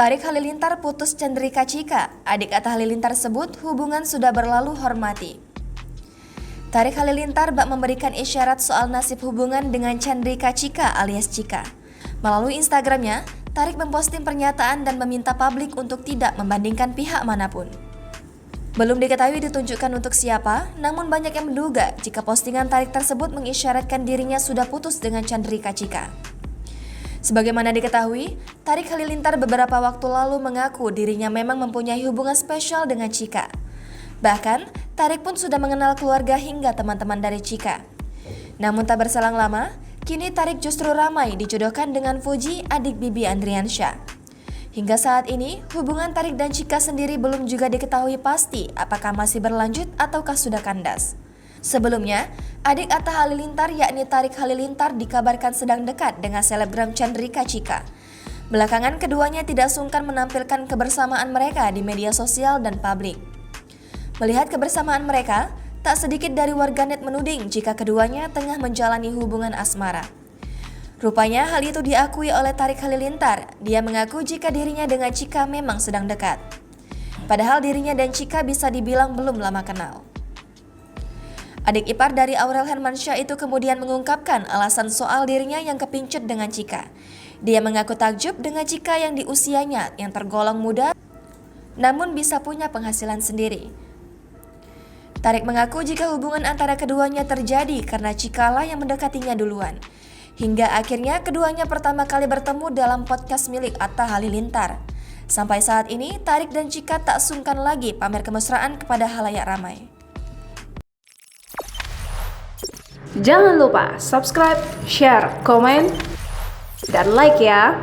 Tarik Halilintar putus Chandrika Cika, adik Atta Halilintar sebut hubungan sudah berlalu hormati. Tarik Halilintar bak memberikan isyarat soal nasib hubungan dengan Chandrika Cika alias Cika. Melalui Instagramnya, Tarik memposting pernyataan dan meminta publik untuk tidak membandingkan pihak manapun. Belum diketahui ditunjukkan untuk siapa, namun banyak yang menduga jika postingan Tarik tersebut mengisyaratkan dirinya sudah putus dengan Chandrika Cika. Sebagaimana diketahui, Tarik Halilintar beberapa waktu lalu mengaku dirinya memang mempunyai hubungan spesial dengan Cika. Bahkan, Tarik pun sudah mengenal keluarga hingga teman-teman dari Cika. Namun tak berselang lama, kini Tarik justru ramai dijodohkan dengan Fuji, adik Bibi Andriansyah. Hingga saat ini, hubungan Tarik dan Cika sendiri belum juga diketahui pasti apakah masih berlanjut ataukah sudah kandas. Sebelumnya, adik Atta Halilintar yakni Tarik Halilintar dikabarkan sedang dekat dengan selebgram Chandrika Cika. Belakangan keduanya tidak sungkan menampilkan kebersamaan mereka di media sosial dan publik. Melihat kebersamaan mereka, tak sedikit dari warganet menuding jika keduanya tengah menjalani hubungan asmara. Rupanya hal itu diakui oleh Tarik Halilintar. Dia mengaku jika dirinya dengan Cika memang sedang dekat. Padahal dirinya dan Cika bisa dibilang belum lama kenal. Adik ipar dari Aurel Hermansyah itu kemudian mengungkapkan alasan soal dirinya yang kepincut dengan Cika. Dia mengaku takjub dengan Cika yang di usianya yang tergolong muda, namun bisa punya penghasilan sendiri. Tarik mengaku jika hubungan antara keduanya terjadi karena Cika lah yang mendekatinya duluan. Hingga akhirnya keduanya pertama kali bertemu dalam podcast milik Atta Halilintar. Sampai saat ini, Tarik dan Cika tak sungkan lagi pamer kemesraan kepada halayak ramai. Jangan lupa subscribe, share, komen, dan like ya!